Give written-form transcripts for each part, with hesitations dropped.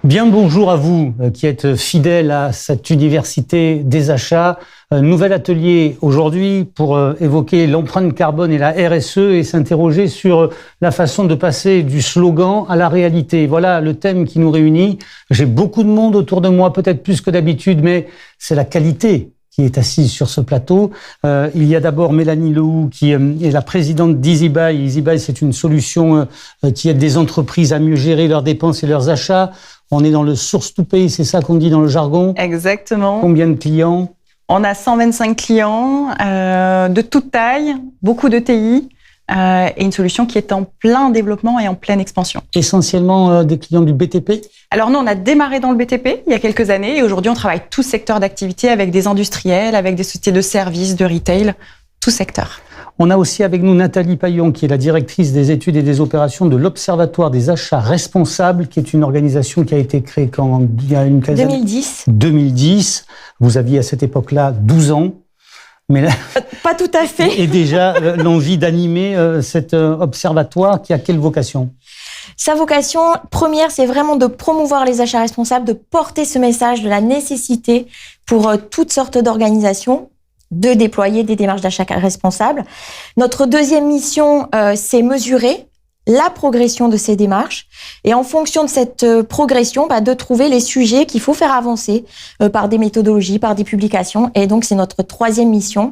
Bien bonjour à vous qui êtes fidèles à cette université des achats. Nouvel atelier aujourd'hui pour évoquer l'empreinte carbone et la RSE et s'interroger sur la façon de passer du slogan à la réalité. Voilà le thème qui nous réunit. J'ai beaucoup de monde autour de moi, peut-être plus que d'habitude, mais c'est la qualité qui est assise sur ce plateau. Il y a d'abord Mélanie Lehoux qui est la présidente d'EasyBuy. EasyBuy, c'est une solution qui aide des entreprises à mieux gérer leurs dépenses et leurs achats. On est dans le source to pay, c'est ça qu'on dit dans le jargon? Exactement. Combien de clients? On a 125 clients de toute taille, beaucoup de TI et une solution qui est en plein développement et en pleine expansion. Essentiellement des clients du BTP? Alors nous, on a démarré dans le BTP il y a quelques années et aujourd'hui, on travaille tout secteur d'activité avec des industriels, avec des sociétés de services, de retail, tout secteur. On a aussi avec nous Nathalie Paillon, qui est la directrice des études et des opérations de l'Observatoire des achats responsables, qui est une organisation qui a été créée quand il y a une quinzaine 2010. 2010. Vous aviez à cette époque-là 12 ans. Mais là, pas tout à fait. Et déjà l'envie d'animer cet observatoire qui a quelle vocation? Sa vocation première, c'est vraiment de promouvoir les achats responsables, de porter ce message de la nécessité pour toutes sortes d'organisations de déployer des démarches d'achat responsables. Notre deuxième mission, c'est mesurer la progression de ces démarches et en fonction de cette progression, de trouver les sujets qu'il faut faire avancer par des méthodologies, par des publications. Et donc, c'est notre troisième mission.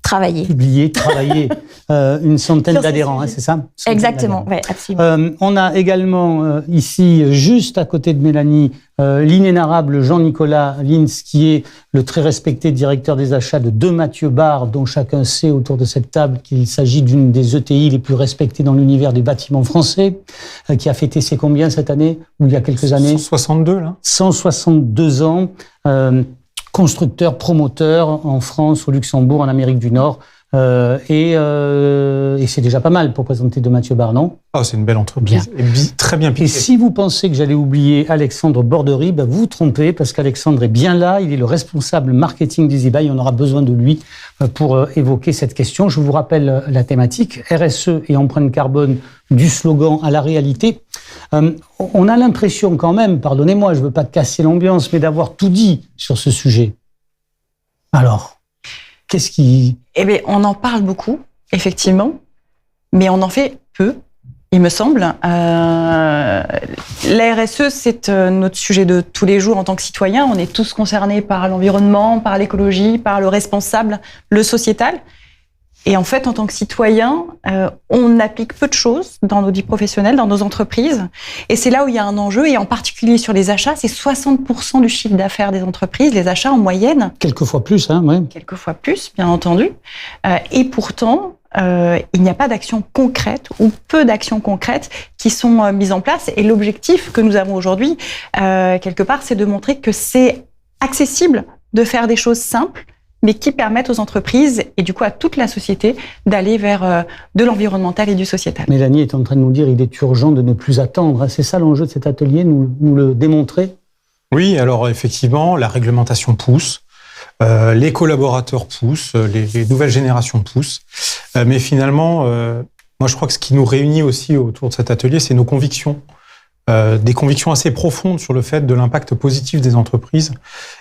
Travailler. Publier, travailler. Une centaine d'adhérents, hein, c'est ça? Exactement, oui, absolument. On a également ici, juste à côté de Mélanie, l'inénarrable Jean-Nicolas Lins, qui est le très respecté directeur des achats de Mathieu Barre, dont chacun sait autour de cette table qu'il s'agit d'une des ETI les plus respectées dans l'univers des bâtiments français, qui a fêté ses combien cette année, ou il y a quelques années? 162, là. 162 ans. Constructeur, promoteur en France, au Luxembourg, en Amérique du Nord. Et c'est déjà pas mal pour présenter de Mathieu Barre, non? Oh, c'est une belle entreprise. Et très bien piquée. Et si vous pensez que j'allais oublier Alexandre Bordery, vous vous trompez, parce qu'Alexandre est bien là. Il est le responsable marketing d'EasyBuy. On aura besoin de lui pour évoquer cette question. Je vous rappelle la thématique, RSE et empreinte carbone, du slogan à la réalité. On a l'impression quand même, pardonnez-moi, je ne veux pas casser l'ambiance, mais d'avoir tout dit sur ce sujet. Alors, qu'est-ce qui... Eh bien, on en parle beaucoup, effectivement, mais on en fait peu, il me semble. La RSE, c'est notre sujet de tous les jours en tant que citoyen. On est tous concernés par l'environnement, par l'écologie, par le responsable, le sociétal. Et en fait, en tant que citoyen, on applique peu de choses dans nos vies professionnelles, dans nos entreprises. Et c'est là où il y a un enjeu, et en particulier sur les achats, c'est 60% du chiffre d'affaires des entreprises, les achats en moyenne. Quelquefois plus, hein, ouais. Quelquefois plus, bien entendu. Et pourtant, il n'y a pas d'actions concrètes ou peu d'actions concrètes qui sont mises en place. Et l'objectif que nous avons aujourd'hui, quelque part, c'est de montrer que c'est accessible de faire des choses simples, mais qui permettent aux entreprises et du coup à toute la société d'aller vers de l'environnemental et du sociétal. Mélanie est en train de nous dire qu'il est urgent de ne plus attendre. C'est ça l'enjeu de cet atelier, nous le démontrer? Oui, alors effectivement, la réglementation pousse, les collaborateurs poussent, les nouvelles générations poussent, mais finalement, moi je crois que ce qui nous réunit aussi autour de cet atelier, c'est nos convictions. Des convictions assez profondes sur le fait de l'impact positif des entreprises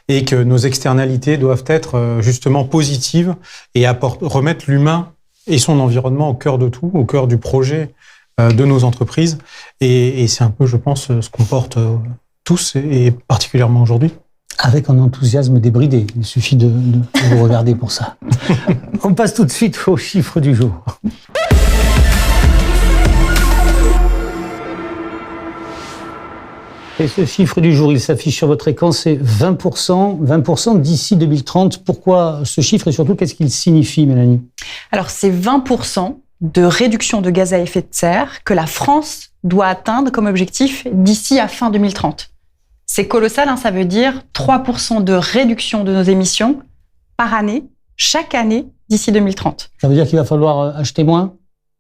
et que nos externalités doivent être justement positives et remettre l'humain et son environnement au cœur de tout, au cœur du projet de nos entreprises. Et c'est un peu, je pense, ce qu'on porte tous et particulièrement aujourd'hui. Avec un enthousiasme débridé. Il suffit de vous regarder pour ça. On passe tout de suite aux chiffres du jour. Et ce chiffre du jour, il s'affiche sur votre écran, c'est 20% d'ici 2030. Pourquoi ce chiffre et surtout, qu'est-ce qu'il signifie, Mélanie? Alors, c'est 20% de réduction de gaz à effet de serre que la France doit atteindre comme objectif d'ici à fin 2030. C'est colossal, hein, ça veut dire 3% de réduction de nos émissions par année, chaque année, d'ici 2030. Ça veut dire qu'il va falloir acheter moins?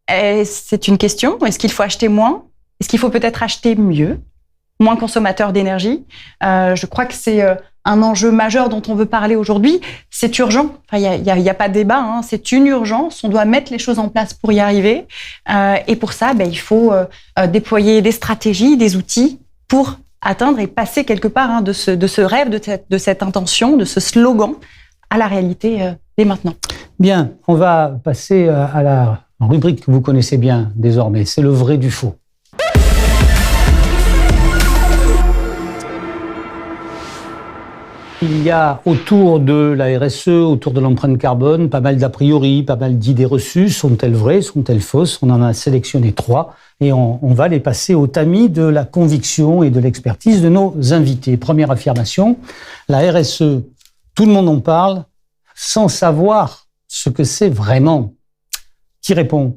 C'est une question. Est-ce qu'il faut acheter moins? Est-ce qu'il faut peut-être acheter mieux? Moins consommateur d'énergie. Je crois que c'est un enjeu majeur dont on veut parler aujourd'hui. C'est urgent. Enfin, il y a pas de débat. Hein. C'est une urgence. On doit mettre les choses en place pour y arriver. Et pour ça, il faut déployer des stratégies, des outils pour atteindre et passer quelque part de ce rêve, de cette intention, de ce slogan à la réalité dès maintenant. Bien, on va passer à la rubrique que vous connaissez bien désormais, c'est le vrai du faux. Il y a autour de la RSE, autour de l'empreinte carbone, pas mal d'a priori, pas mal d'idées reçues. Sont-elles vraies, sont-elles fausses? On en a sélectionné 3 et on va les passer au tamis de la conviction et de l'expertise de nos invités. Première affirmation, la RSE, tout le monde en parle sans savoir ce que c'est vraiment. Qui répond?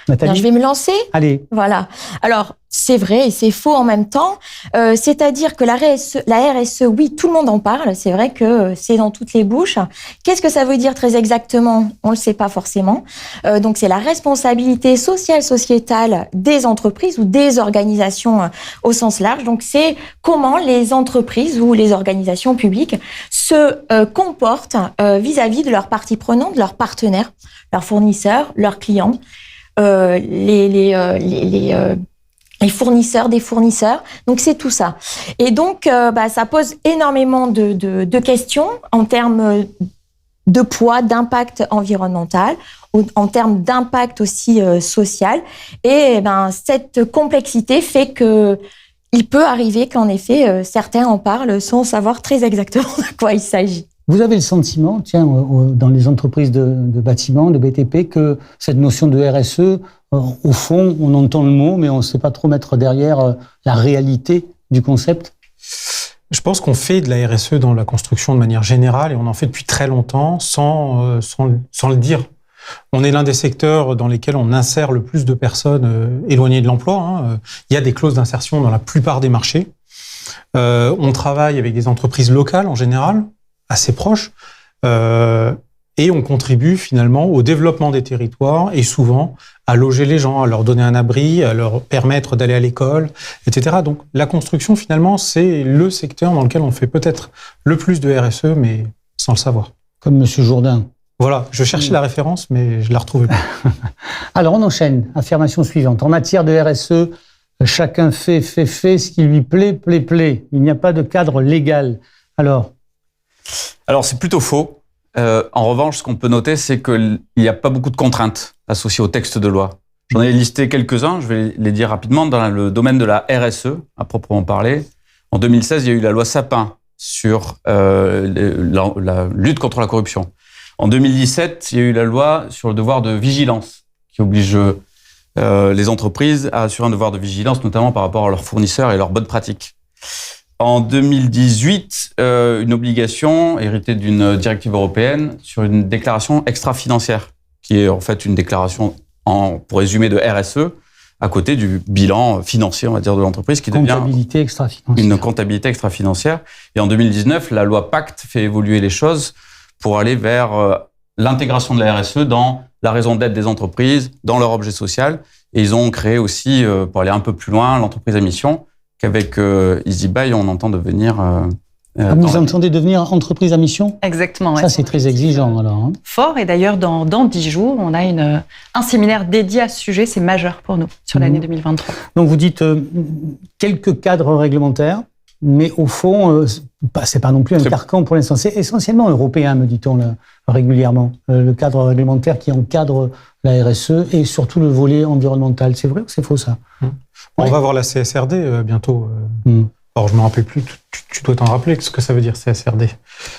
Nathalie? Bien, je vais me lancer. Allez. Voilà. Alors, c'est vrai et c'est faux en même temps. C'est-à-dire que la RSE, oui, tout le monde en parle. C'est vrai que c'est dans toutes les bouches. Qu'est-ce que ça veut dire très exactement? On le sait pas forcément. Donc, c'est la responsabilité sociale, sociétale des entreprises ou des organisations au sens large. Donc, c'est comment les entreprises ou les organisations publiques se comportent vis-à-vis de leurs parties prenantes, de leurs partenaires, leurs fournisseurs, leurs clients. Les fournisseurs des fournisseurs. Donc, c'est tout ça. Et donc, ça pose énormément de questions en termes de poids, d'impact environnemental, en termes d'impact aussi social. Et cette complexité fait que il peut arriver qu'en effet, certains en parlent sans savoir très exactement de quoi il s'agit. Vous avez le sentiment, dans les entreprises de bâtiments, de BTP, que cette notion de RSE, au fond, on entend le mot, mais on ne sait pas trop mettre derrière la réalité du concept? Je pense qu'on fait de la RSE dans la construction de manière générale et on en fait depuis très longtemps sans le dire. On est l'un des secteurs dans lesquels on insère le plus de personnes éloignées de l'emploi. Il y a des clauses d'insertion dans la plupart des marchés. On travaille avec des entreprises locales en général, assez proches, et on contribue finalement au développement des territoires et souvent à loger les gens, à leur donner un abri, à leur permettre d'aller à l'école, etc. Donc la construction finalement c'est le secteur dans lequel on fait peut-être le plus de RSE, mais sans le savoir. Comme Monsieur Jourdain. Voilà, je cherchais la référence, mais je la retrouvais pas. Alors on enchaîne. Affirmation suivante. En matière de RSE, chacun fait ce qui lui plaît. Il n'y a pas de cadre légal. Alors c'est plutôt faux. En revanche, ce qu'on peut noter, c'est qu'il n'y a pas beaucoup de contraintes associées au texte de loi. J'en ai listé quelques-uns, je vais les dire rapidement. Dans le domaine de la RSE, à proprement parler, en 2016, il y a eu la loi Sapin sur la lutte contre la corruption. En 2017, il y a eu la loi sur le devoir de vigilance, qui oblige les entreprises à assurer un devoir de vigilance, notamment par rapport à leurs fournisseurs et leurs bonnes pratiques. En 2018, une obligation héritée d'une directive européenne sur une déclaration extra-financière, qui est en fait une déclaration, pour résumer, de RSE, à côté du bilan financier, on va dire, de l'entreprise, qui devient une comptabilité extra-financière. Et en 2019, la loi Pacte fait évoluer les choses pour aller vers l'intégration de la RSE dans la raison d'être des entreprises, dans leur objet social. Et ils ont créé aussi, pour aller un peu plus loin, l'entreprise à mission, qu'avec EasyBuy, on entend devenir... vous entendez devenir entreprise à mission? Exactement. Ça, c'est très exigeant, alors. Fort, et d'ailleurs, dans 10 jours, on a un séminaire dédié à ce sujet, c'est majeur pour nous, sur l'année 2023. Donc, vous dites quelques cadres réglementaires, mais au fond, c'est pas non plus un carcan pour l'instant. C'est essentiellement européen, me dit-on là, régulièrement, le cadre réglementaire qui encadre la RSE et surtout le volet environnemental. C'est vrai ou c'est faux, ça? On va voir la CSRD bientôt. Alors, je ne me rappelle plus. Tu dois t'en rappeler ce que ça veut dire, CSRD.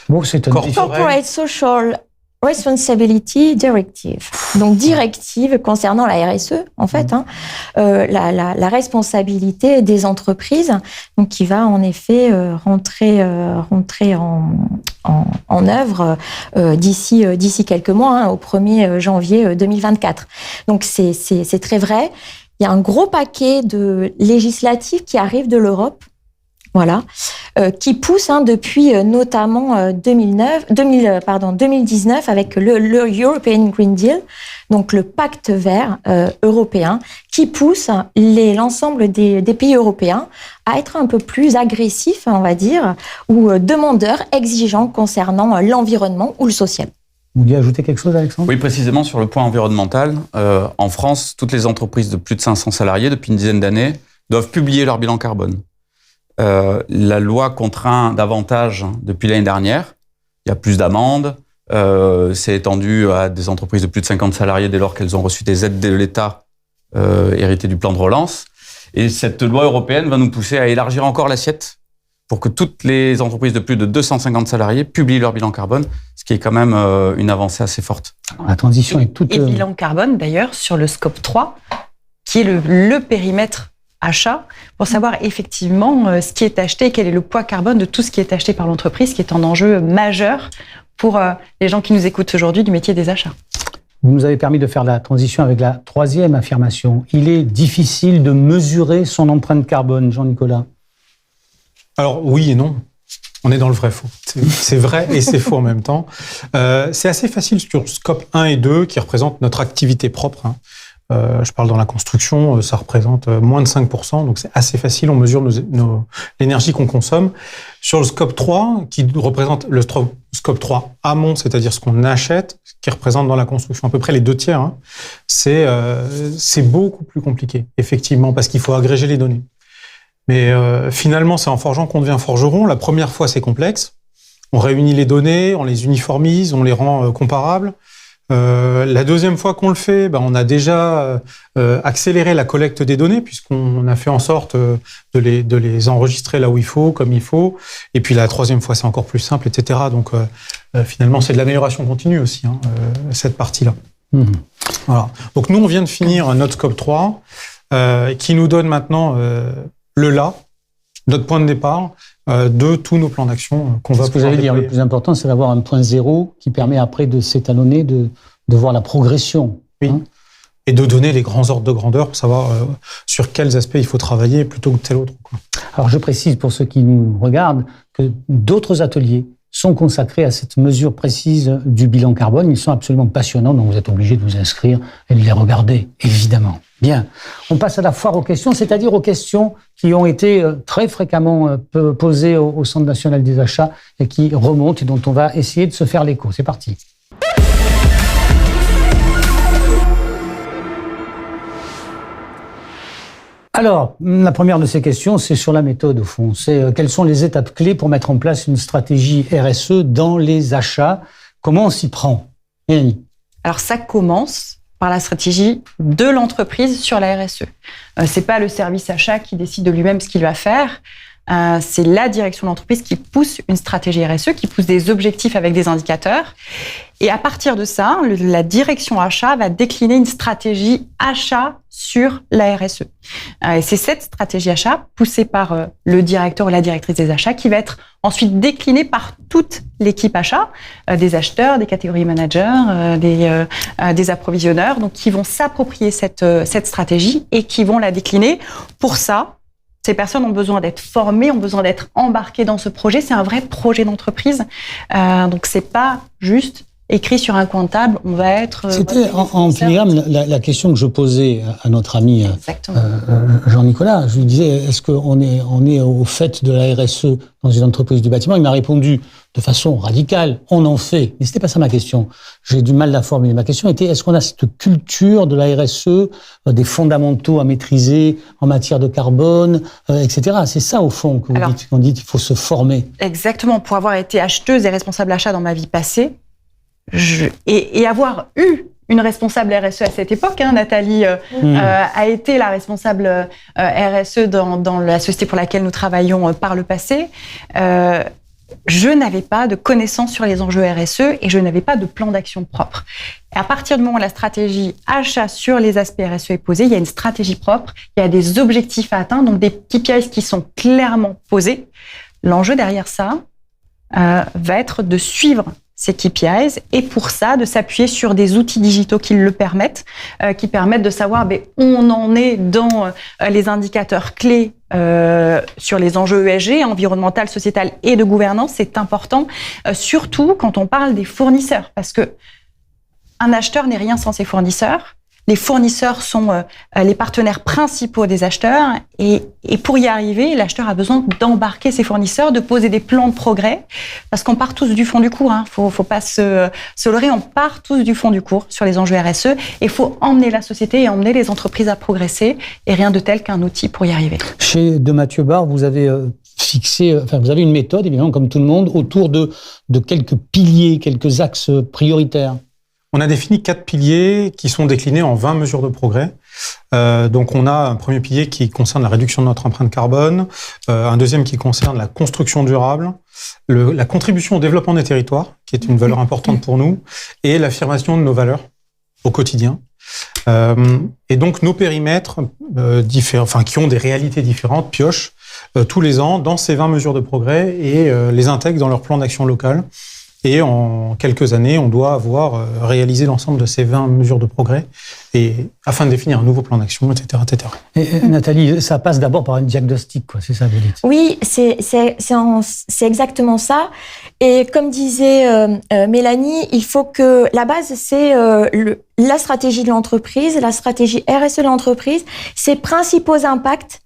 Bon, c'est un Corporate Social Responsibility Directive. Donc, directive concernant la RSE, en fait, la responsabilité des entreprises, donc qui va en effet rentrer en œuvre d'ici quelques mois, au 1er janvier 2024. Donc, c'est très vrai. Il y a un gros paquet de législatifs qui arrivent de l'Europe, voilà, qui pousse depuis notamment 2019 avec le European Green Deal, donc le pacte vert européen, qui pousse l'ensemble des pays européens à être un peu plus agressifs, on va dire, ou demandeurs, exigeants concernant l'environnement ou le social. Vous voulez ajouter quelque chose, Alexandre? Oui, précisément sur le point environnemental. En France, toutes les entreprises de plus de 500 salariés, depuis une dizaine d'années, doivent publier leur bilan carbone. la loi contraint davantage depuis l'année dernière. Il y a plus d'amendes. C'est étendu à des entreprises de plus de 50 salariés dès lors qu'elles ont reçu des aides de l'État héritées du plan de relance. Et cette loi européenne va nous pousser à élargir encore l'assiette pour que toutes les entreprises de plus de 250 salariés publient leur bilan carbone, ce qui est quand même une avancée assez forte. La transition est toute... Et le bilan carbone, d'ailleurs, sur le scope 3, qui est le périmètre achat, pour savoir effectivement ce qui est acheté et quel est le poids carbone de tout ce qui est acheté par l'entreprise, qui est un enjeu majeur pour les gens qui nous écoutent aujourd'hui du métier des achats. Vous nous avez permis de faire la transition avec la troisième affirmation. Il est difficile de mesurer son empreinte carbone, Jean-Nicolas. Alors oui et non. On est dans le vrai-faux. C'est vrai et c'est faux en même temps. C'est assez facile sur scope 1 et 2 qui représentent notre activité propre. Je parle dans la construction, ça représente moins de 5%, donc c'est assez facile, on mesure l'énergie qu'on consomme. Sur le scope 3, qui représente le scope 3 amont, c'est-à-dire ce qu'on achète, qui représente dans la construction à peu près les 2 tiers, c'est beaucoup plus compliqué, effectivement, parce qu'il faut agréger les données. Mais finalement, c'est en forgeant qu'on devient forgeron. La première fois, c'est complexe. On réunit les données, on les uniformise, on les rend comparables. La deuxième fois qu'on le fait, on a déjà accéléré la collecte des données puisqu'on a fait en sorte de les enregistrer là où il faut, comme il faut. Et puis la troisième fois, c'est encore plus simple, etc. Donc finalement, c'est de l'amélioration continue aussi, cette partie-là. Mmh. Voilà. Donc nous, on vient de finir notre scope 3 qui nous donne maintenant notre point de départ de tous nos plans d'action qu'on va pouvoir déployer. Ce que j'allais dire, le plus important, c'est d'avoir un point zéro qui permet après de s'étalonner, de voir la progression. Oui. Et de donner les grands ordres de grandeur pour savoir sur quels aspects il faut travailler plutôt que tel autre. Alors je précise pour ceux qui nous regardent que d'autres ateliers sont consacrés à cette mesure précise du bilan carbone. Ils sont absolument passionnants, donc vous êtes obligés de vous inscrire et de les regarder, évidemment. Bien, on passe à la foire aux questions, c'est-à-dire aux questions qui ont été très fréquemment posées au Centre national des achats et qui remontent et dont on va essayer de se faire l'écho. C'est parti. Alors, la première de ces questions, c'est sur la méthode, au fond. C'est quelles sont les étapes clés pour mettre en place une stratégie RSE dans les achats? Comment on s'y prend? Mélanie. Alors, ça commence par la stratégie de l'entreprise sur la RSE. C'est pas le service achat qui décide de lui-même ce qu'il va faire. C'est la direction de l'entreprise qui pousse une stratégie RSE, qui pousse des objectifs avec des indicateurs. Et à partir de ça, la direction achat va décliner une stratégie achat sur la RSE. Et c'est cette stratégie achat, poussée par le directeur ou la directrice des achats, qui va être ensuite déclinée par toute l'équipe achat, des acheteurs, des catégories managers, des approvisionneurs, donc qui vont s'approprier cette stratégie et qui vont la décliner. Pour ça, ces personnes ont besoin d'être formées, ont besoin d'être embarquées dans ce projet. C'est un vrai projet d'entreprise. Donc, c'est pas juste écrit sur un coin de table, on va être... C'était en filigrane la question que je posais à notre ami Jean-Nicolas. Je lui disais, est-ce qu'on est au fait de la RSE dans une entreprise du bâtiment? Il m'a répondu de façon radicale, on en fait. Mais c'était pas ça ma question. J'ai du mal à la formuler. Ma question était, est-ce qu'on a cette culture de la RSE, des fondamentaux à maîtriser en matière de carbone, etc. C'est ça, au fond, que vous dites, qu'on dit qu'il faut se former. Exactement. Pour avoir été acheteuse et responsable achat dans ma vie passée, et avoir eu une responsable RSE à cette époque, Nathalie a été la responsable RSE dans la société pour laquelle nous travaillons par le passé. Je n'avais pas de connaissances sur les enjeux RSE et je n'avais pas de plan d'action propre. Et à partir du moment où la stratégie achat sur les aspects RSE est posée, il y a une stratégie propre, il y a des objectifs à atteindre, donc des KPIs qui sont clairement posés. L'enjeu derrière ça va être de suivre ces KPIs et pour ça, de s'appuyer sur des outils digitaux qui le permettent, qui permettent de savoir où on en est dans les indicateurs clés sur les enjeux ESG, environnemental, sociétal et de gouvernance. C'est important, surtout quand on parle des fournisseurs, parce que un acheteur n'est rien sans ses fournisseurs. Les fournisseurs sont les partenaires principaux des acheteurs et pour y arriver, l'acheteur a besoin d'embarquer ses fournisseurs, de poser des plans de progrès parce qu'on part tous du fond du cours. Faut pas se leurrer, on part tous du fond du cours sur les enjeux RSE et il faut emmener la société et emmener les entreprises à progresser et rien de tel qu'un outil pour y arriver. Chez De Mathieu Bar, vous avez fixé, enfin, vous avez une méthode, évidemment, comme tout le monde, autour de quelques piliers, quelques axes prioritaires. On a défini 4 piliers qui sont déclinés en 20 mesures de progrès. Donc, on a un premier pilier qui concerne la réduction de notre empreinte carbone, un deuxième qui concerne la construction durable, la contribution au développement des territoires, qui est une valeur importante pour nous, et l'affirmation de nos valeurs au quotidien. Et donc, nos périmètres différents, enfin, qui ont des réalités différentes, piochent tous les ans dans ces 20 mesures de progrès et les intègrent dans leur plan d'action local. Et en quelques années, on doit avoir réalisé l'ensemble de ces 20 mesures de progrès et afin de définir un nouveau plan d'action, etc., etc. Et Nathalie, ça passe d'abord par un diagnostic, quoi. C'est ça, vous dites? Oui, c'est exactement ça. Et comme disait Mélanie, il faut que la base, c'est la stratégie de l'entreprise, la stratégie RSE de l'entreprise, ses principaux impacts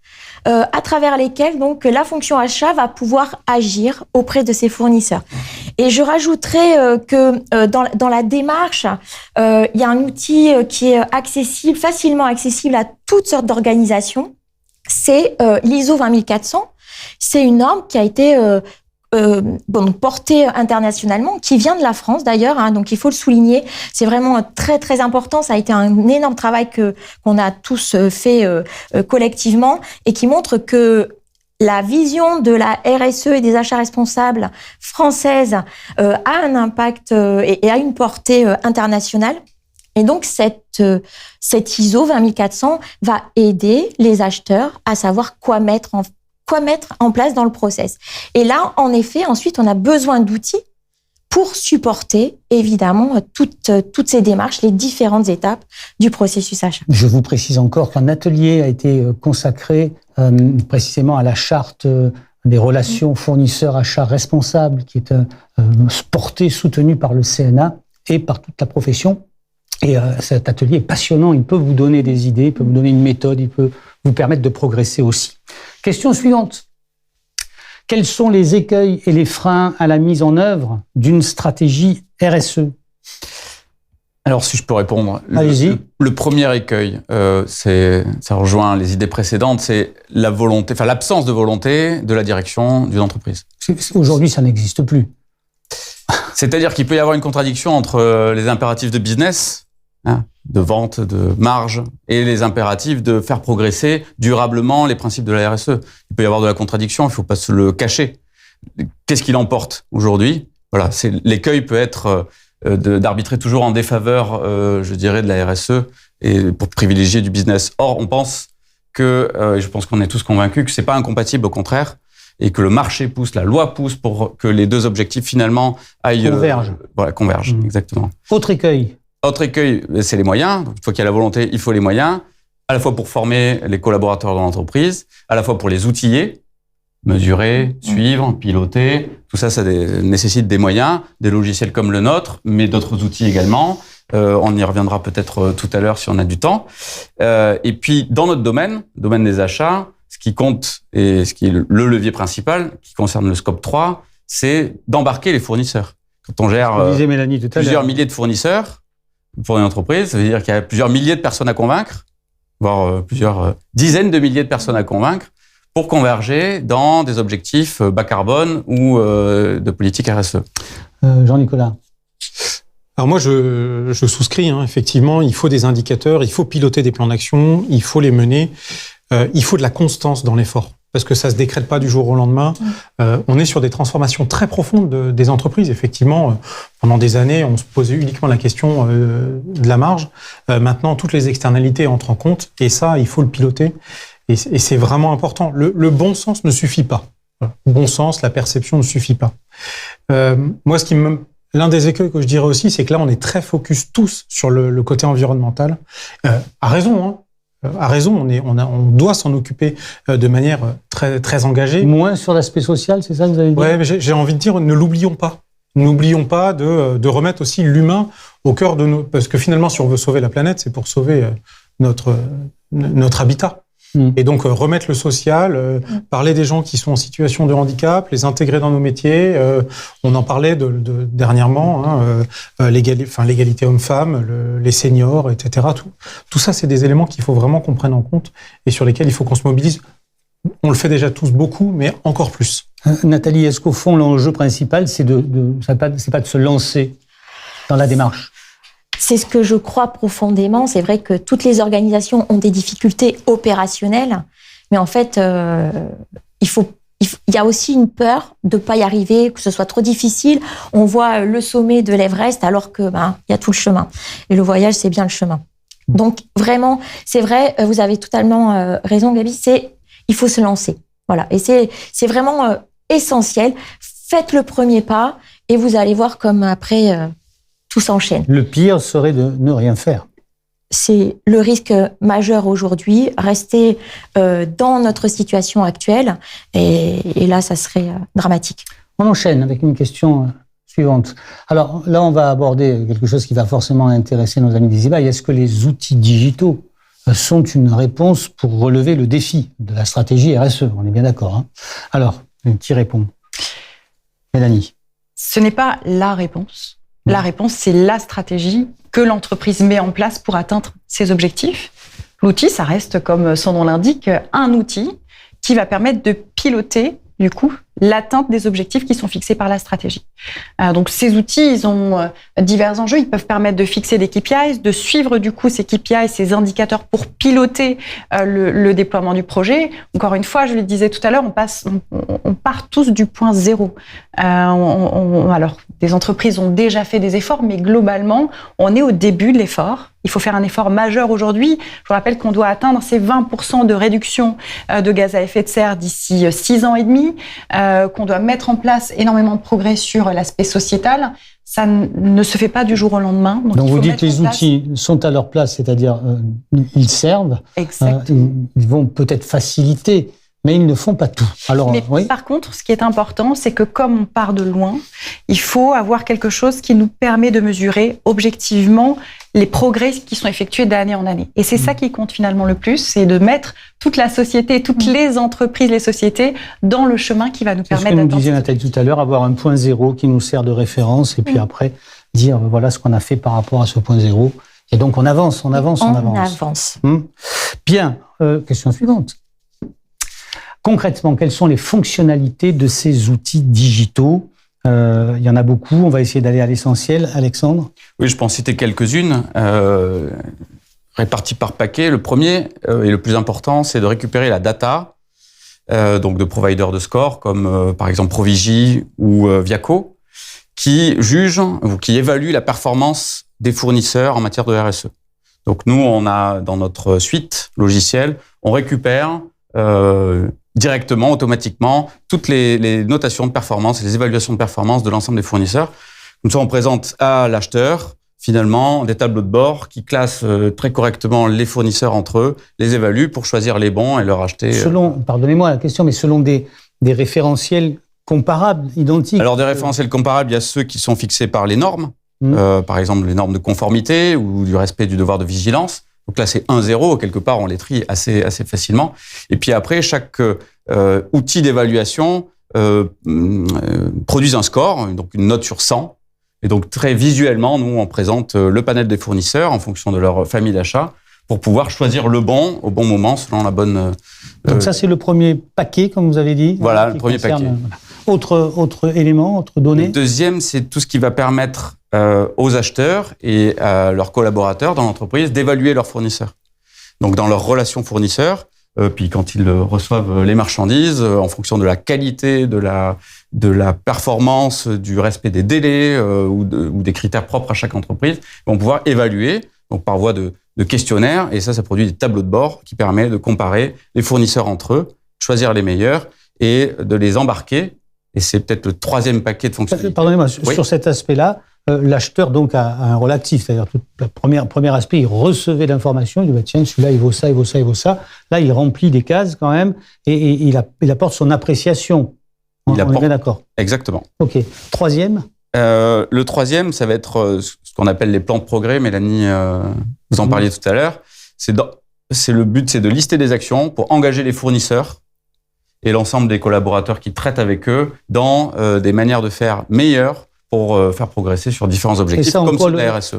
à travers lesquels donc la fonction achat va pouvoir agir auprès de ses fournisseurs. Et je rajouterais que dans la démarche, il y a un outil qui est accessible, facilement accessible à toutes sortes d'organisations. C'est l'ISO 20400. C'est une norme qui a été portée internationalement, qui vient de la France d'ailleurs, hein, donc il faut le souligner. C'est vraiment très très important. Ça a été un énorme travail qu'on a tous fait collectivement et qui montre que la vision de la RSE et des achats responsables françaises a un impact et a une portée internationale. Et donc, cette ISO 20400 va aider les acheteurs à savoir quoi mettre en place dans le process. Et là, en effet, ensuite, on a besoin d'outils pour supporter, évidemment, toutes ces démarches, les différentes étapes du processus achat. Je vous précise encore qu'un atelier a été consacré précisément à la charte des relations fournisseurs-achats responsables, qui est portée, soutenue par le CNA et par toute la profession. Et cet atelier est passionnant, il peut vous donner des idées, il peut vous donner une méthode, il peut vous permettre de progresser aussi. Question suivante. Quels sont les écueils et les freins à la mise en œuvre d'une stratégie RSE? Alors, si je peux répondre. Allez-y. Le premier écueil, ça rejoint les idées précédentes, c'est la volonté, enfin l'absence de volonté de la direction d'une entreprise. Aujourd'hui, ça n'existe plus. C'est-à-dire qu'il peut y avoir une contradiction entre les impératifs de business, de vente, de marge, et les impératifs de faire progresser durablement les principes de la RSE. Il peut y avoir de la contradiction, il ne faut pas se le cacher. Qu'est-ce qui l'emporte aujourd'hui? Voilà, l'écueil peut être d'arbitrer toujours en défaveur, je dirais, de la RSE et pour privilégier du business. Or, on pense que, et je pense qu'on est tous convaincus que c'est pas incompatible, au contraire, et que le marché pousse, la loi pousse pour que les deux objectifs finalement aillent convergent, exactement. Autre écueil, c'est les moyens. Donc, une fois qu'il y a la volonté, il faut les moyens, à la fois pour former les collaborateurs dans l'entreprise, à la fois pour les outiller, mesurer, suivre, piloter. Tout ça, nécessite des moyens, des logiciels comme le nôtre, mais d'autres outils également. On y reviendra peut-être tout à l'heure si on a du temps. Et puis, dans notre domaine des achats, ce qui compte et ce qui est le levier principal, qui concerne le scope 3, c'est d'embarquer les fournisseurs. Quand on gère plusieurs milliers de fournisseurs pour une entreprise, ça veut dire qu'il y a plusieurs milliers de personnes à convaincre, voire plusieurs dizaines de milliers de personnes à convaincre pour converger dans des objectifs bas carbone ou de politique RSE. Jean-Nicolas. Alors moi, je souscris, effectivement, il faut des indicateurs, il faut piloter des plans d'action, il faut les mener, il faut de la constance dans l'effort, parce que ça se décrète pas du jour au lendemain. On est sur des transformations très profondes des entreprises. Effectivement, pendant des années, on se posait uniquement la question de la marge. Maintenant, toutes les externalités entrent en compte, et ça, il faut le piloter, et c'est vraiment important. Le bon sens ne suffit pas. Le bon sens, la perception ne suffit pas. Moi, l'un des écueils que je dirais aussi, c'est que là, on est très focus tous sur le côté environnemental. À raison, À raison, on doit s'en occuper de manière très, très engagée. Moins sur l'aspect social, c'est ça que vous avez dit? Ouais, j'ai envie de dire, ne l'oublions pas. N'oublions pas de remettre aussi l'humain au cœur de nos... Parce que finalement, si on veut sauver la planète, c'est pour sauver notre habitat. Et donc, remettre le social, parler des gens qui sont en situation de handicap, les intégrer dans nos métiers. On en parlait dernièrement, l'égalité homme-femme, les seniors, etc. Tout ça, c'est des éléments qu'il faut vraiment qu'on prenne en compte et sur lesquels il faut qu'on se mobilise On le fait déjà tous beaucoup, mais encore plus. Nathalie, est-ce qu'au fond, l'enjeu principal, c'est c'est pas de se lancer dans la démarche? C'est ce que je crois profondément. C'est vrai que toutes les organisations ont des difficultés opérationnelles, mais en fait, il y a aussi une peur de pas y arriver, que ce soit trop difficile. On voit le sommet de l'Everest alors que il y a tout le chemin. Et le voyage, c'est bien le chemin. Donc vraiment, c'est vrai, vous avez totalement raison, Gaby. Il faut se lancer. Voilà. Et c'est vraiment essentiel. Faites le premier pas et vous allez voir comme après tout s'enchaîne. Le pire serait de ne rien faire. C'est le risque majeur aujourd'hui, rester dans notre situation actuelle, et là, ça serait dramatique. On enchaîne avec une question suivante. Alors là, on va aborder quelque chose qui va forcément intéresser nos amis des eBay. Est-ce que les outils digitaux sont une réponse pour relever le défi de la stratégie RSE? On est bien d'accord, hein? Alors, qui répond? Mélanie. Ce n'est pas la réponse. La réponse, c'est la stratégie que l'entreprise met en place pour atteindre ses objectifs. L'outil, ça reste, comme son nom l'indique, un outil qui va permettre de piloter, du coup, l'atteinte des objectifs qui sont fixés par la stratégie. Donc, ces outils, ils ont divers enjeux. Ils peuvent permettre de fixer des KPIs, de suivre, du coup, ces KPIs, ces indicateurs pour piloter le déploiement du projet. Encore une fois, je le disais tout à l'heure, on part tous du point zéro. Alors, des entreprises ont déjà fait des efforts, mais globalement, on est au début de l'effort. Il faut faire un effort majeur aujourd'hui. Je vous rappelle qu'on doit atteindre ces 20% de réduction de gaz à effet de serre d'ici 6 ans et demi, qu'on doit mettre en place énormément de progrès sur l'aspect sociétal. Ça ne se fait pas du jour au lendemain. Donc vous dites que les outils sont à leur place, c'est-à-dire ils servent, ils vont peut-être faciliter, mais ils ne font pas tout. Alors, mais par contre, ce qui est important, c'est que comme on part de loin, il faut avoir quelque chose qui nous permet de mesurer objectivement les progrès qui sont effectués d'année en année. Et c'est ça qui compte finalement le plus, c'est de mettre toute la société, toutes les entreprises, les sociétés dans le chemin qui va nous permettre d'atteindre. C'est ce que nous disait Nathalie tout à l'heure, avoir un point zéro qui nous sert de référence et puis après dire voilà ce qu'on a fait par rapport à ce point zéro. Et donc on avance. Bien, question suivante. Concrètement, quelles sont les fonctionnalités de ces outils digitaux? Il y en a beaucoup, on va essayer d'aller à l'essentiel. Alexandre? Oui, je peux en citer quelques-unes, réparties par paquet. Le premier et le plus important, c'est de récupérer la data donc de providers de score, comme par exemple Provigi ou Viaco, qui jugent ou qui évaluent la performance des fournisseurs en matière de RSE. Donc nous, on a dans notre suite logicielle, on récupère directement, automatiquement, toutes les notations de performance et les évaluations de performance de l'ensemble des fournisseurs. Comme ça, on présente à l'acheteur, finalement, des tableaux de bord qui classent très correctement les fournisseurs entre eux, les évaluent pour choisir les bons et leur acheter. Pardonnez-moi la question, mais selon des référentiels comparables, identiques. Alors, des référentiels comparables, il y a ceux qui sont fixés par les normes, par exemple les normes de conformité ou du respect du devoir de vigilance. Donc là, c'est 1-0, quelque part, on les trie assez facilement. Et puis après, chaque outil d'évaluation produit un score, donc une note sur 100. Et donc très visuellement, nous, on présente le panel des fournisseurs en fonction de leur famille d'achat pour pouvoir choisir le bon au bon moment selon la bonne... Donc ça, c'est le premier paquet, comme vous avez dit. Voilà, le premier paquet. Autre élément, autre donnée? Le deuxième, c'est tout ce qui va permettre aux acheteurs et à leurs collaborateurs dans l'entreprise d'évaluer leurs fournisseurs. Donc dans leurs relations fournisseurs, puis quand ils reçoivent les marchandises, en fonction de la qualité, de la performance, du respect des délais ou des critères propres à chaque entreprise, ils vont pouvoir évaluer donc par voie de questionnaire, et ça produit des tableaux de bord qui permettent de comparer les fournisseurs entre eux, choisir les meilleurs et de les embarquer. Et c'est peut-être le troisième paquet de fonctionnalités. Pardonnez-moi, sur cet aspect-là, l'acheteur donc a un rôle actif, c'est-à-dire le premier aspect, il recevait l'information, il dit tiens, celui-là il vaut ça, il vaut ça, il vaut ça. Là, il remplit des cases quand même et il apporte son appréciation. On est bien d'accord. Exactement. Ok. Troisième. Le troisième, ça va être ce qu'on appelle les plans de progrès. Mélanie, vous en parliez tout à l'heure. Le but, c'est de lister des actions pour engager les fournisseurs et l'ensemble des collaborateurs qui traitent avec eux dans des manières de faire meilleures pour faire progresser sur différents objectifs, comme sur la RSE.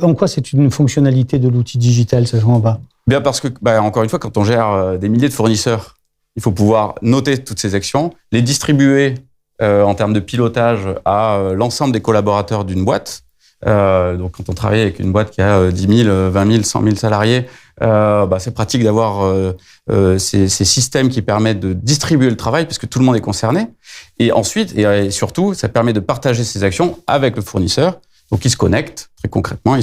En quoi c'est une fonctionnalité de l'outil digital, ça, je comprends pas? Bien parce que, encore une fois, quand on gère des milliers de fournisseurs il faut pouvoir noter toutes ces actions, les distribuer en termes de pilotage à l'ensemble des collaborateurs d'une boîte. Donc, quand on travaille avec une boîte qui a 10 000, 20 000, 100 000 salariés, c'est pratique d'avoir ces systèmes qui permettent de distribuer le travail puisque tout le monde est concerné. Et ensuite, et surtout, ça permet de partager ces actions avec le fournisseur. Donc, il se connecte, très concrètement,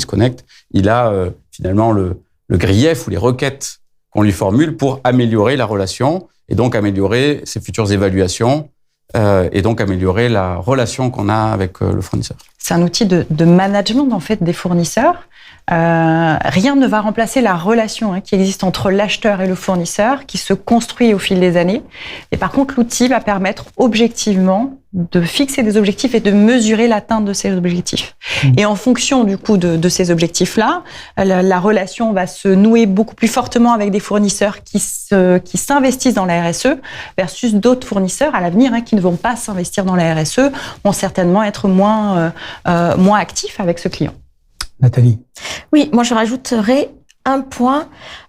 il a finalement le grief ou les requêtes qu'on lui formule pour améliorer la relation et donc améliorer ses futures évaluations et donc améliorer la relation qu'on a avec le fournisseur. C'est un outil de management en fait des fournisseurs. Rien ne va remplacer la relation qui existe entre l'acheteur et le fournisseur, qui se construit au fil des années. Et par contre, l'outil va permettre objectivement de fixer des objectifs et de mesurer l'atteinte de ces objectifs. Et en fonction du coup de ces objectifs-là, la relation va se nouer beaucoup plus fortement avec des fournisseurs qui s'investissent dans la RSE versus d'autres fournisseurs à l'avenir qui ne vont pas s'investir dans la RSE, vont certainement être moins actifs avec ce client. Nathalie. Oui, moi je rajouterais un point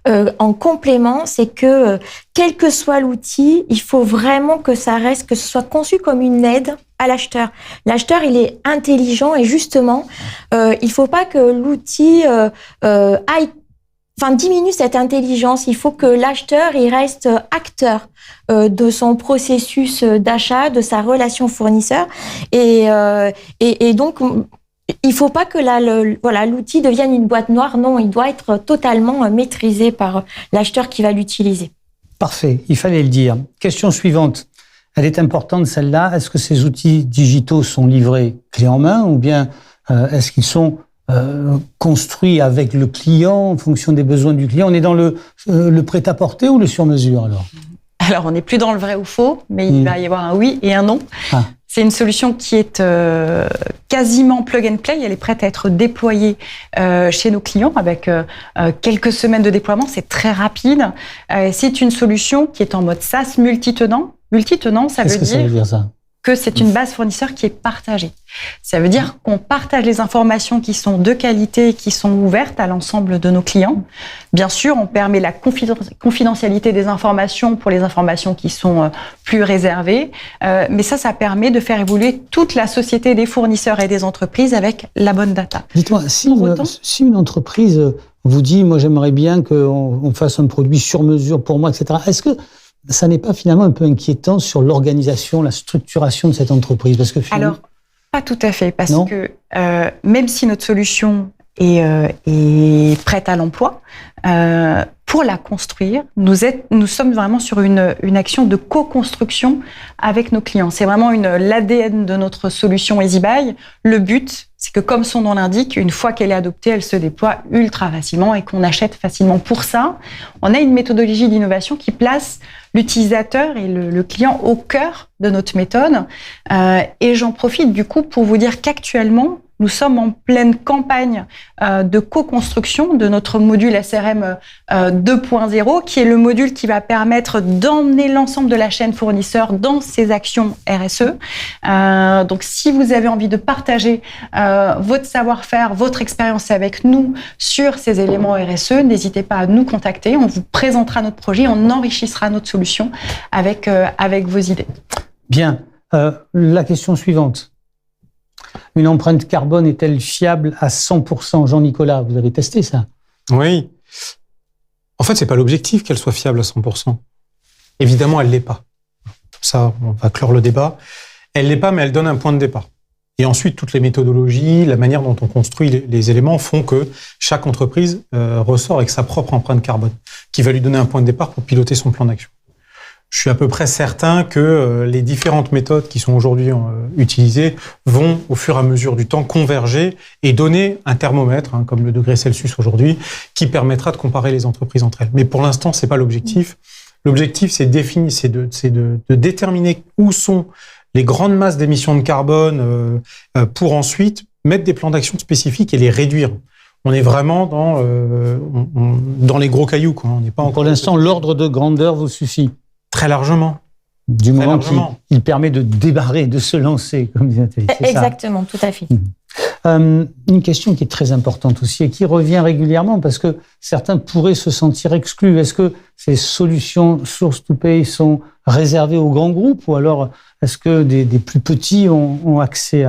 en complément, c'est que quel que soit l'outil, il faut vraiment que ça reste, que ce soit conçu comme une aide à l'acheteur. L'acheteur, il est intelligent et justement, il faut pas que l'outil diminue cette intelligence. Il faut que l'acheteur, il reste acteur de son processus d'achat, de sa relation fournisseur et donc il ne faut pas que l'outil devienne une boîte noire. Non, il doit être totalement maîtrisé par l'acheteur qui va l'utiliser. Parfait, il fallait le dire. Question suivante. Elle est importante, celle-là. Est-ce que ces outils digitaux sont livrés clé en main ou bien est-ce qu'ils sont construits avec le client en fonction des besoins du client? On est dans le prêt-à-porter ou le sur-mesure alors? Alors, on n'est plus dans le vrai ou faux, mais il va y avoir un oui et un non. Ah. C'est une solution qui est quasiment plug and play. Elle est prête à être déployée chez nos clients avec quelques semaines de déploiement. C'est très rapide. C'est une solution qui est en mode SaaS multitenant. Multitenant, ça veut dire ça que c'est une base fournisseur qui est partagée. Ça veut dire qu'on partage les informations qui sont de qualité et qui sont ouvertes à l'ensemble de nos clients. Bien sûr, on permet la confidentialité des informations pour les informations qui sont plus réservées, mais ça permet de faire évoluer toute la société des fournisseurs et des entreprises avec la bonne data. Dites-moi, si une entreprise vous dit « moi j'aimerais bien qu'on fasse un produit sur mesure pour moi, etc. » Est-ce que ça n'est pas finalement un peu inquiétant sur l'organisation, la structuration de cette entreprise? Parce que finalement... Alors, pas tout à fait, parce que même si notre solution est prête à l'emploi, pour la construire, nous sommes vraiment sur une action de co-construction avec nos clients. C'est vraiment l'ADN de notre solution EasyBuy. Le but, c'est que comme son nom l'indique, une fois qu'elle est adoptée, elle se déploie ultra facilement et qu'on achète facilement. Pour ça, on a une méthodologie d'innovation qui place l'utilisateur et le client au cœur de notre méthode. Et j'en profite du coup pour vous dire qu'actuellement, nous sommes en pleine campagne de co-construction de notre module SRM 2.0, qui est le module qui va permettre d'emmener l'ensemble de la chaîne fournisseur dans ses actions RSE. Donc, si vous avez envie de partager votre savoir-faire, votre expérience avec nous sur ces éléments RSE, n'hésitez pas à nous contacter. On vous présentera notre projet, on enrichira notre solution avec vos idées. Bien. La question suivante. Une empreinte carbone est-elle fiable à 100%? Jean-Nicolas, vous avez testé ça? Oui. En fait, c'est pas l'objectif qu'elle soit fiable à 100%. Évidemment, elle l'est pas. Ça, on va clore le débat. Elle l'est pas, mais elle donne un point de départ. Et ensuite, toutes les méthodologies, la manière dont on construit les éléments font que chaque entreprise ressort avec sa propre empreinte carbone, qui va lui donner un point de départ pour piloter son plan d'action. Je suis à peu près certain que les différentes méthodes qui sont aujourd'hui utilisées vont, au fur et à mesure du temps, converger et donner un thermomètre, comme le degré Celsius aujourd'hui, qui permettra de comparer les entreprises entre elles. Mais pour l'instant, c'est pas l'objectif. L'objectif, c'est de déterminer où sont les grandes masses d'émissions de carbone pour ensuite mettre des plans d'action spécifiques et les réduire. On est vraiment dans les gros cailloux, quoi. On n'est pas encore. Pour l'instant, l'ordre de grandeur vous suffit. Très largement. Du moment qu'il permet de débarrer, de se lancer, comme dit Nathalie. Exactement, tout à fait. Une question qui est très importante aussi et qui revient régulièrement parce que certains pourraient se sentir exclus. Est-ce que ces solutions source to pay sont réservées aux grands groupes ou alors est-ce que des plus petits ont accès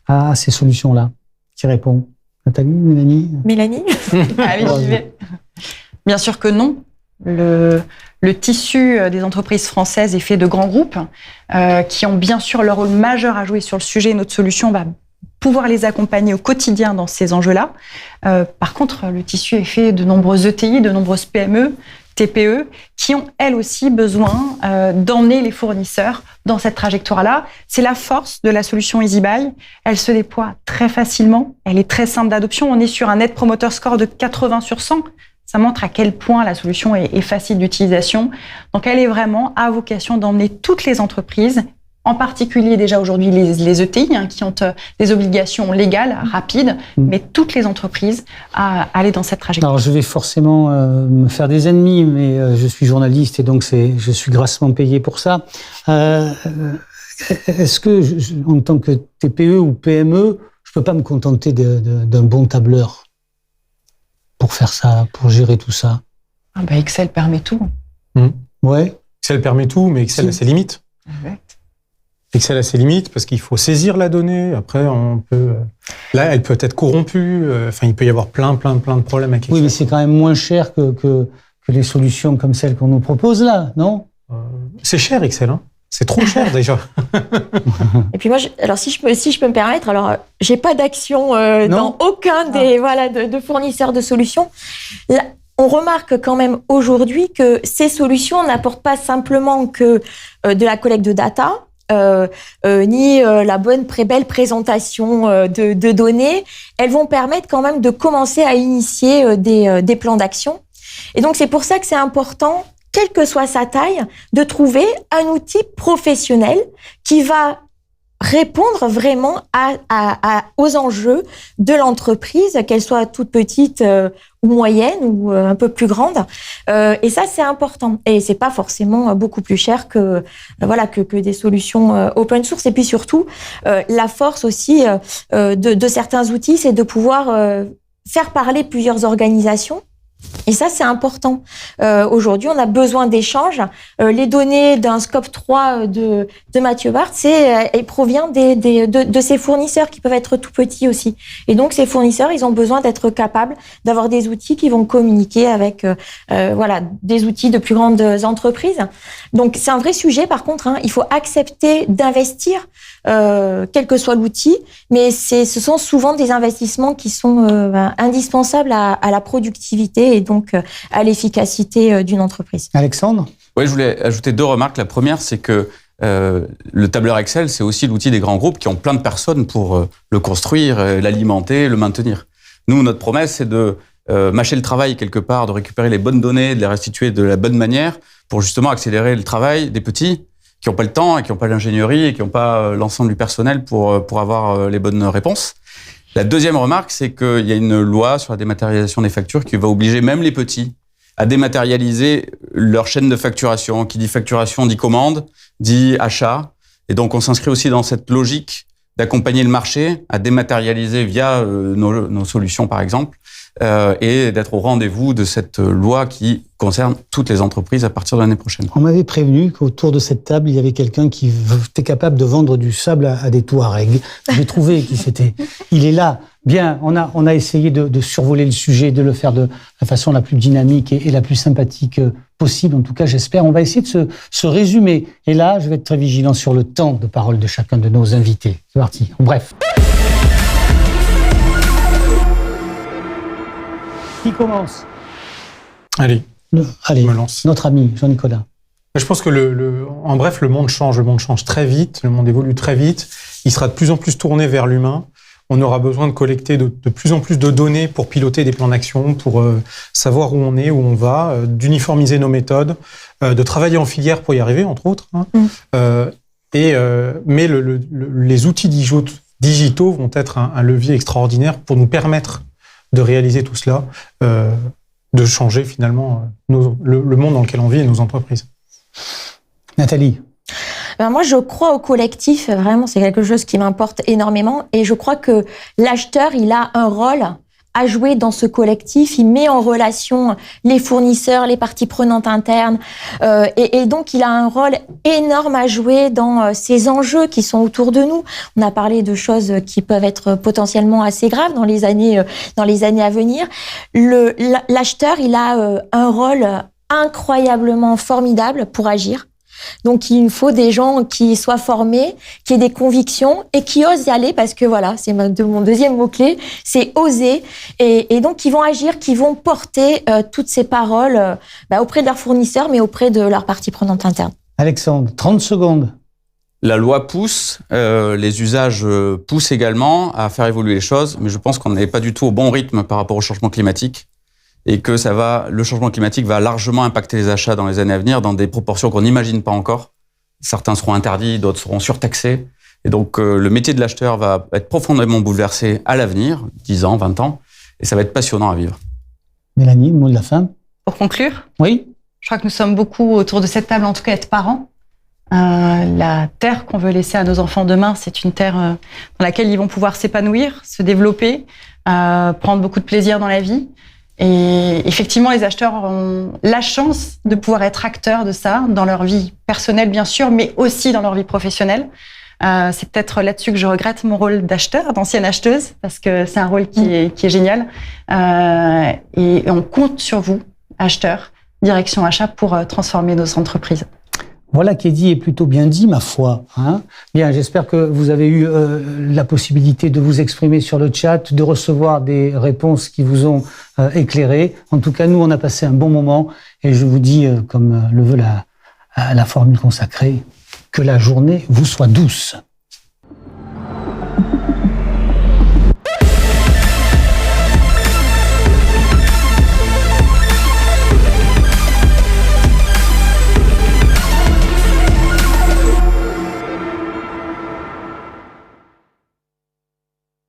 à ces solutions-là? Qui répond? Nathalie, Mélanie? Mélanie? Allez, j'y vais. Bien sûr que non. Le tissu des entreprises françaises est fait de grands groupes qui ont bien sûr leur rôle majeur à jouer sur le sujet. Notre solution va pouvoir les accompagner au quotidien dans ces enjeux-là. Par contre, le tissu est fait de nombreuses ETI, de nombreuses PME, TPE, qui ont elles aussi besoin d'emmener les fournisseurs dans cette trajectoire-là. C'est la force de la solution EasyBuy. Elle se déploie très facilement. Elle est très simple d'adoption. On est sur un Net Promoter Score de 80 sur 100. Ça montre à quel point la solution est facile d'utilisation. Donc, elle est vraiment à vocation d'emmener toutes les entreprises, en particulier déjà aujourd'hui les ETI, qui ont des obligations légales, rapides, mais toutes les entreprises à aller dans cette trajectoire. Alors, je vais forcément me faire des ennemis, mais je suis journaliste et donc je suis grassement payé pour ça. Est-ce que, en tant que TPE ou PME, je peux pas me contenter d'un bon tableur pour faire ça, pour gérer tout ça? Excel permet tout. Ouais. Excel permet tout, mais Excel a ses limites. Exact. Excel a ses limites parce qu'il faut saisir la donnée. Après, là, elle peut être corrompue. Il peut y avoir plein de problèmes avec Excel. Oui, mais c'est quand même moins cher que les solutions comme celles qu'on nous propose là, non? C'est cher, Excel, hein. C'est trop cher déjà. Et puis moi, alors si je peux me permettre, alors j'ai pas d'action dans aucun des de fournisseurs de solutions. Là, on remarque quand même aujourd'hui que ces solutions n'apportent pas simplement que de la collecte de data, ni la belle présentation de données. Elles vont permettre quand même de commencer à initier des plans d'action. Et donc c'est pour ça que c'est important, quelle que soit sa taille, de trouver un outil professionnel qui va répondre vraiment aux enjeux de l'entreprise, qu'elle soit toute petite ou moyenne ou un peu plus grande. Et ça, c'est important. Et c'est pas forcément beaucoup plus cher que des solutions open source. Et puis surtout, la force aussi de certains outils, c'est de pouvoir faire parler plusieurs organisations. Et ça, c'est important. Aujourd'hui, on a besoin d'échanges. Les données d'un scope 3 de Mathieu Barthes, elles proviennent de ces fournisseurs qui peuvent être tout petits aussi. Et donc, ces fournisseurs, ils ont besoin d'être capables d'avoir des outils qui vont communiquer avec des outils de plus grandes entreprises. Donc, c'est un vrai sujet. Par contre, il faut accepter d'investir, quel que soit l'outil. Mais ce sont souvent des investissements qui sont indispensables à la productivité et donc à l'efficacité d'une entreprise. Alexandre? Oui, je voulais ajouter 2 remarques. La première, c'est que le tableur Excel, c'est aussi l'outil des grands groupes qui ont plein de personnes pour le construire, l'alimenter, le maintenir. Nous, notre promesse, c'est de mâcher le travail quelque part, de récupérer les bonnes données, de les restituer de la bonne manière pour justement accélérer le travail des petits qui n'ont pas le temps et qui n'ont pas l'ingénierie et qui n'ont pas l'ensemble du personnel pour avoir les bonnes réponses. La deuxième remarque, c'est qu'il y a une loi sur la dématérialisation des factures qui va obliger même les petits à dématérialiser leur chaîne de facturation. Qui dit facturation dit commande, dit achat. Et donc, on s'inscrit aussi dans cette logique d'accompagner le marché à dématérialiser via nos solutions, par exemple, et d'être au rendez-vous de cette loi qui concerne toutes les entreprises à partir de l'année prochaine. On m'avait prévenu qu'autour de cette table, il y avait quelqu'un qui était capable de vendre du sable à des Touaregs. J'ai trouvé qui c'était. Il est là. Bien, on a essayé de survoler le sujet, de le faire de la façon la plus dynamique et la plus sympathique possible. En tout cas, j'espère. On va essayer de se résumer. Et là, je vais être très vigilant sur le temps de parole de chacun de nos invités. C'est parti. Bref. Qui commence? Allez, Allez, je me lance. notre ami Jean-Nicolas. Je pense que en bref, le monde change très vite, le monde évolue très vite. Il sera de plus en plus tourné vers l'humain. On aura besoin de collecter de plus en plus de données pour piloter des plans d'action, pour savoir où on est, où on va, d'uniformiser nos méthodes, de travailler en filière pour y arriver, entre autres. Mais les outils digitaux vont être un levier extraordinaire pour nous permettre de réaliser tout cela, de changer finalement le monde dans lequel on vit et nos entreprises. Nathalie? Ben moi, je crois au collectif. Vraiment, c'est quelque chose qui m'importe énormément. Et je crois que l'acheteur, il a un rôle à jouer dans ce collectif. Il met en relation les fournisseurs, les parties prenantes internes. Et donc, il a un rôle énorme à jouer dans ces enjeux qui sont autour de nous. On a parlé de choses qui peuvent être potentiellement assez graves dans les années à venir. L'acheteur, il a un rôle incroyablement formidable pour agir. Donc, il faut des gens qui soient formés, qui aient des convictions et qui osent y aller parce que voilà, c'est mon deuxième mot-clé, c'est oser. Et donc, qui vont agir, qui vont porter toutes ces paroles auprès de leurs fournisseurs, mais auprès de leurs parties prenantes internes. Alexandre, 30 secondes. La loi pousse, les usages poussent également à faire évoluer les choses, mais je pense qu'on n'est pas du tout au bon rythme par rapport au changement climatique. Et que le changement climatique va largement impacter les achats dans les années à venir dans des proportions qu'on n'imagine pas encore. Certains seront interdits, d'autres seront surtaxés. Et donc, le métier de l'acheteur va être profondément bouleversé à l'avenir, 10 ans, 20 ans, et ça va être passionnant à vivre. Mélanie, mot de la fin. Pour conclure, Oui. je crois que nous sommes beaucoup autour de cette table, en tout cas être parents. La terre qu'on veut laisser à nos enfants demain, c'est une terre dans laquelle ils vont pouvoir s'épanouir, se développer, prendre beaucoup de plaisir dans la vie. Et effectivement, les acheteurs ont la chance de pouvoir être acteurs de ça dans leur vie personnelle, bien sûr, mais aussi dans leur vie professionnelle. C'est peut-être là-dessus que je regrette mon rôle d'acheteur, d'ancienne acheteuse, parce que c'est un rôle qui est génial. Et on compte sur vous, acheteurs, direction achat, pour transformer nos entreprises. Voilà qui est dit et plutôt bien dit, ma foi. Bien, j'espère que vous avez eu la possibilité de vous exprimer sur le chat, de recevoir des réponses qui vous ont éclairé. En tout cas, nous, on a passé un bon moment et je vous dis, comme le veut la formule consacrée, que la journée vous soit douce.